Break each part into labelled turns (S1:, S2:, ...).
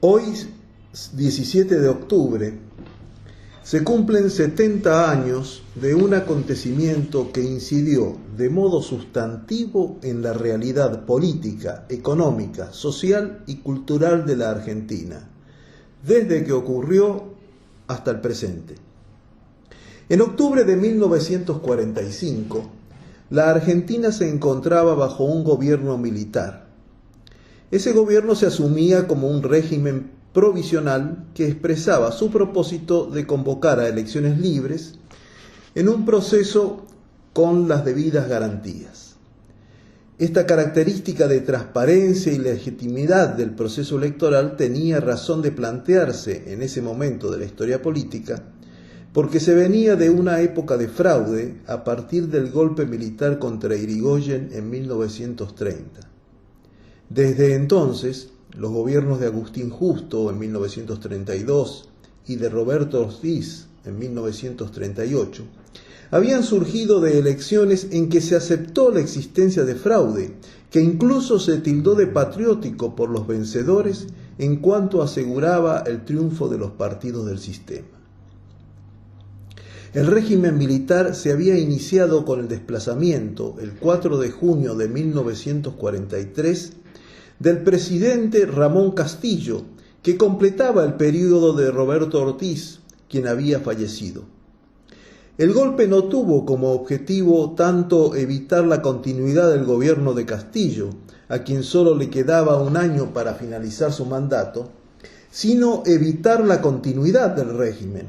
S1: Hoy, 17 de octubre, se cumplen 70 años de un acontecimiento que incidió de modo sustantivo en la realidad política, económica, social y cultural de la Argentina, desde que ocurrió hasta el presente. En octubre de 1945, la Argentina se encontraba bajo un gobierno militar. Ese gobierno se asumía como un régimen provisional que expresaba su propósito de convocar a elecciones libres en un proceso con las debidas garantías. Esta característica de transparencia y legitimidad del proceso electoral tenía razón de plantearse en ese momento de la historia política, porque se venía de una época de fraude a partir del golpe militar contra Irigoyen en 1930. Desde entonces, los gobiernos de Agustín Justo en 1932 y de Roberto Ortiz en 1938 habían surgido de elecciones en que se aceptó la existencia de fraude, que incluso se tildó de patriótico por los vencedores en cuanto aseguraba el triunfo de los partidos del sistema. El régimen militar se había iniciado con el desplazamiento, el 4 de junio de 1943, del presidente Ramón Castillo, que completaba el período de Roberto Ortiz, quien había fallecido. El golpe no tuvo como objetivo tanto evitar la continuidad del gobierno de Castillo, a quien solo le quedaba un año para finalizar su mandato, sino evitar la continuidad del régimen.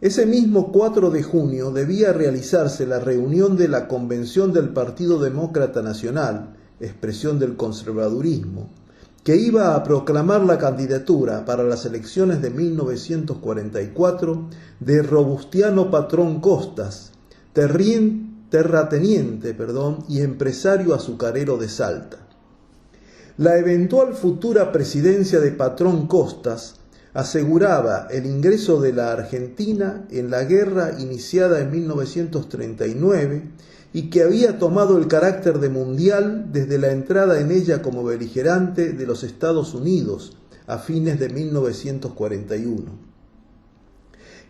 S1: Ese mismo 4 de junio debía realizarse la reunión de la Convención del Partido Demócrata Nacional, expresión del conservadurismo, que iba a proclamar la candidatura para las elecciones de 1944 de Robustiano Patrón Costas, terrateniente y empresario azucarero de Salta. La eventual futura presidencia de Patrón Costas aseguraba el ingreso de la Argentina en la guerra iniciada en 1939 y que había tomado el carácter de mundial desde la entrada en ella como beligerante de los Estados Unidos a fines de 1941.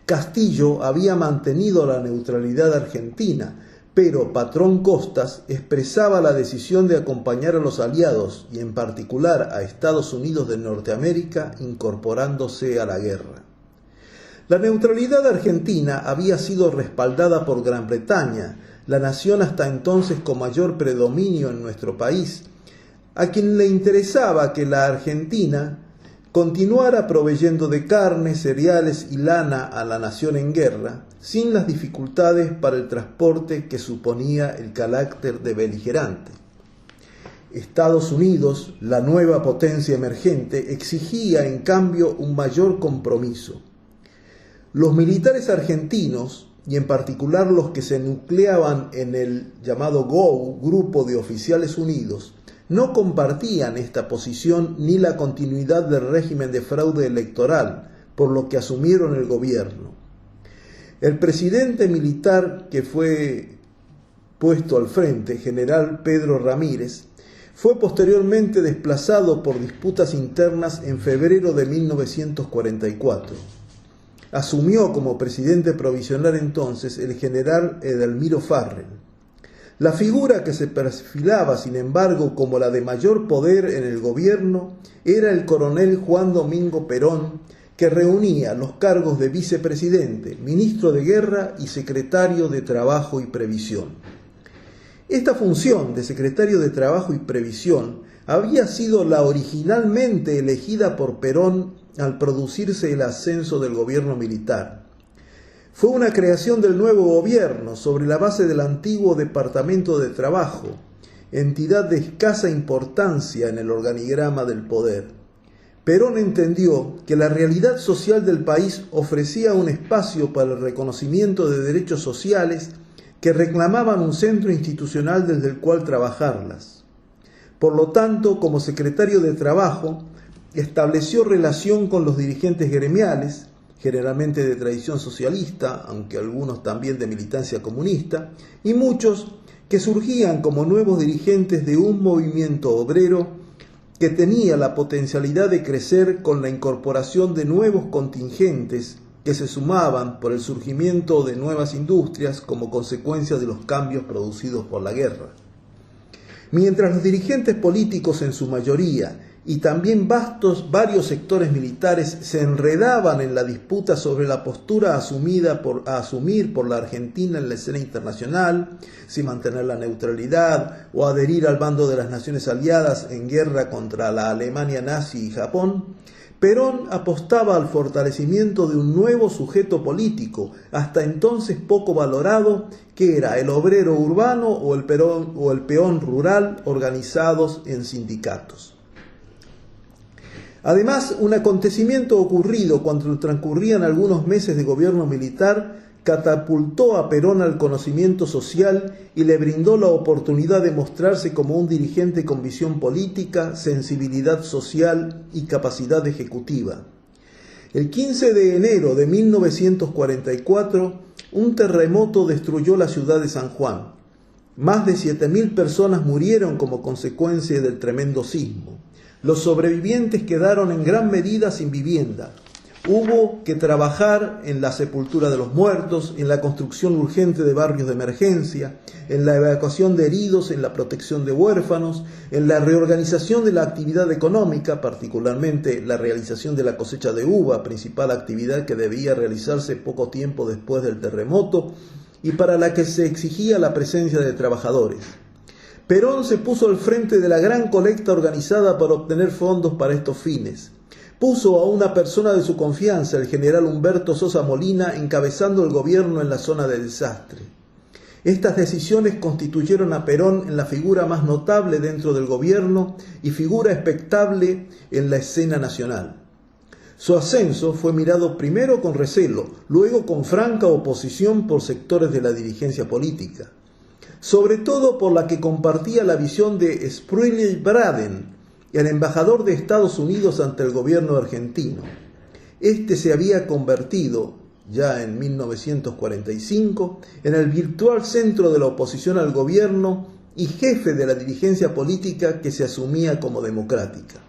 S1: Castillo había mantenido la neutralidad argentina, pero Patrón Costas expresaba la decisión de acompañar a los aliados y en particular a Estados Unidos de Norteamérica incorporándose a la guerra. La neutralidad argentina había sido respaldada por Gran Bretaña, la nación hasta entonces con mayor predominio en nuestro país, a quien le interesaba que la Argentina continuara proveyendo de carne, cereales y lana a la nación en guerra, sin las dificultades para el transporte que suponía el carácter de beligerante. Estados Unidos, la nueva potencia emergente, exigía en cambio un mayor compromiso. Los militares argentinos, y en particular los que se nucleaban en el llamado GOU, Grupo de Oficiales Unidos, no compartían esta posición ni la continuidad del régimen de fraude electoral, por lo que asumieron el gobierno. El presidente militar que fue puesto al frente, general Pedro Ramírez, fue posteriormente desplazado por disputas internas en febrero de 1944. Asumió como presidente provisional entonces el general Edelmiro Farrell. La figura que se perfilaba, sin embargo, como la de mayor poder en el gobierno era el coronel Juan Domingo Perón, que reunía los cargos de vicepresidente, ministro de Guerra y secretario de Trabajo y Previsión. Esta función de secretario de Trabajo y Previsión había sido la originalmente elegida por Perón al producirse el ascenso del gobierno militar. Fue una creación del nuevo gobierno sobre la base del antiguo Departamento de Trabajo, entidad de escasa importancia en el organigrama del poder. Perón entendió que la realidad social del país ofrecía un espacio para el reconocimiento de derechos sociales que reclamaban un centro institucional desde el cual trabajarlas. Por lo tanto, como secretario de Trabajo, estableció relación con los dirigentes gremiales, generalmente de tradición socialista, aunque algunos también de militancia comunista, y muchos que surgían como nuevos dirigentes de un movimiento obrero que tenía la potencialidad de crecer con la incorporación de nuevos contingentes que se sumaban por el surgimiento de nuevas industrias como consecuencia de los cambios producidos por la guerra. Mientras los dirigentes políticos en su mayoría y también varios sectores militares se enredaban en la disputa sobre la postura a asumir por la Argentina en la escena internacional, si mantener la neutralidad o adherir al bando de las naciones aliadas en guerra contra la Alemania nazi y Japón, Perón apostaba al fortalecimiento de un nuevo sujeto político, hasta entonces poco valorado, que era el obrero urbano o el peón rural organizados en sindicatos. Además, un acontecimiento ocurrido cuando transcurrían algunos meses de gobierno militar catapultó a Perón al conocimiento social y le brindó la oportunidad de mostrarse como un dirigente con visión política, sensibilidad social y capacidad ejecutiva. El 15 de enero de 1944, un terremoto destruyó la ciudad de San Juan. Más de 7.000 personas murieron como consecuencia del tremendo sismo. Los sobrevivientes quedaron en gran medida sin vivienda. Hubo que trabajar en la sepultura de los muertos, en la construcción urgente de barrios de emergencia, en la evacuación de heridos, en la protección de huérfanos, en la reorganización de la actividad económica, particularmente la realización de la cosecha de uva, principal actividad que debía realizarse poco tiempo después del terremoto y para la que se exigía la presencia de trabajadores. Perón se puso al frente de la gran colecta organizada para obtener fondos para estos fines. Puso a una persona de su confianza, el general Humberto Sosa Molina, encabezando el gobierno en la zona de desastre. Estas decisiones constituyeron a Perón en la figura más notable dentro del gobierno y figura expectable en la escena nacional. Su ascenso fue mirado primero con recelo, luego con franca oposición por sectores de la dirigencia política, sobre todo por la que compartía la visión de Springer-Braden, el embajador de Estados Unidos ante el gobierno argentino. Este se había convertido, ya en 1945, en el virtual centro de la oposición al gobierno y jefe de la dirigencia política que se asumía como democrática.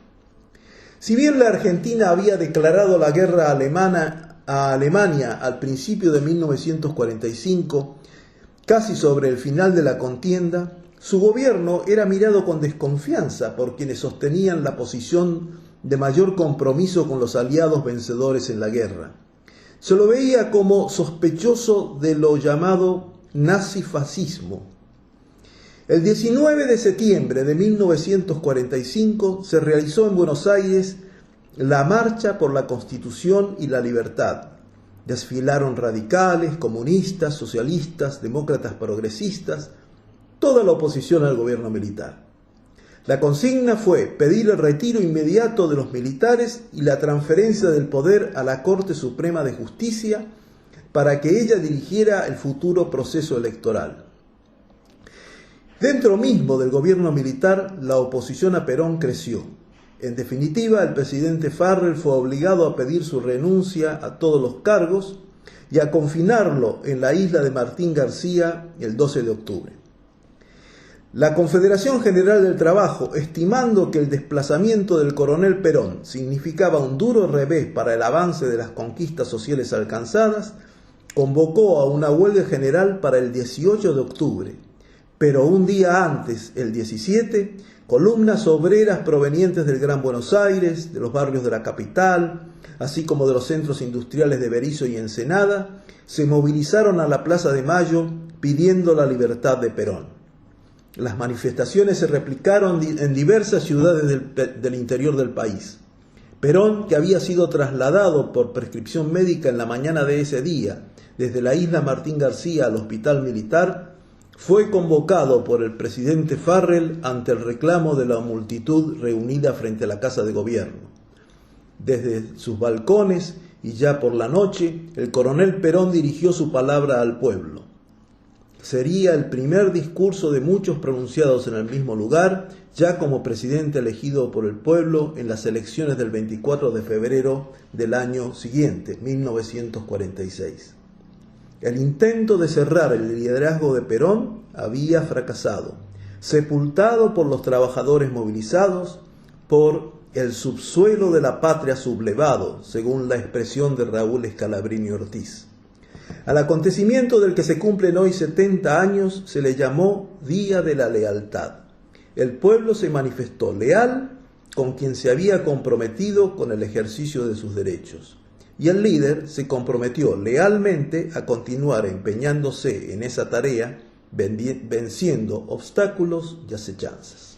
S1: Si bien la Argentina había declarado la guerra a Alemania al principio de 1945, casi sobre el final de la contienda, su gobierno era mirado con desconfianza por quienes sostenían la posición de mayor compromiso con los aliados vencedores en la guerra. Se lo veía como sospechoso de lo llamado nazifascismo. El 19 de septiembre de 1945 se realizó en Buenos Aires la Marcha por la Constitución y la Libertad. Desfilaron radicales, comunistas, socialistas, demócratas progresistas, toda la oposición al gobierno militar. La consigna fue pedir el retiro inmediato de los militares y la transferencia del poder a la Corte Suprema de Justicia para que ella dirigiera el futuro proceso electoral. Dentro mismo del gobierno militar, la oposición a Perón creció. En definitiva, el presidente Farrell fue obligado a pedir su renuncia a todos los cargos y a confinarlo en la isla de Martín García el 12 de octubre. La Confederación General del Trabajo, estimando que el desplazamiento del coronel Perón significaba un duro revés para el avance de las conquistas sociales alcanzadas, convocó a una huelga general para el 18 de octubre. Pero un día antes, el 17, columnas obreras provenientes del Gran Buenos Aires, de los barrios de la capital, así como de los centros industriales de Berisso y Ensenada, se movilizaron a la Plaza de Mayo pidiendo la libertad de Perón. Las manifestaciones se replicaron en diversas ciudades del interior del país. Perón, que había sido trasladado por prescripción médica en la mañana de ese día desde la isla Martín García al hospital militar, fue convocado por el presidente Farrell ante el reclamo de la multitud reunida frente a la Casa de Gobierno. Desde sus balcones y ya por la noche, el coronel Perón dirigió su palabra al pueblo. Sería el primer discurso de muchos pronunciados en el mismo lugar, ya como presidente elegido por el pueblo en las elecciones del 24 de febrero del año siguiente, 1946. El intento de cerrar el liderazgo de Perón había fracasado, sepultado por los trabajadores movilizados, por el subsuelo de la patria sublevado, según la expresión de Raúl Scalabrini Ortiz. Al acontecimiento del que se cumplen hoy 70 años se le llamó Día de la Lealtad. El pueblo se manifestó leal con quien se había comprometido con el ejercicio de sus derechos. Y el líder se comprometió lealmente a continuar empeñándose en esa tarea, venciendo obstáculos y acechanzas.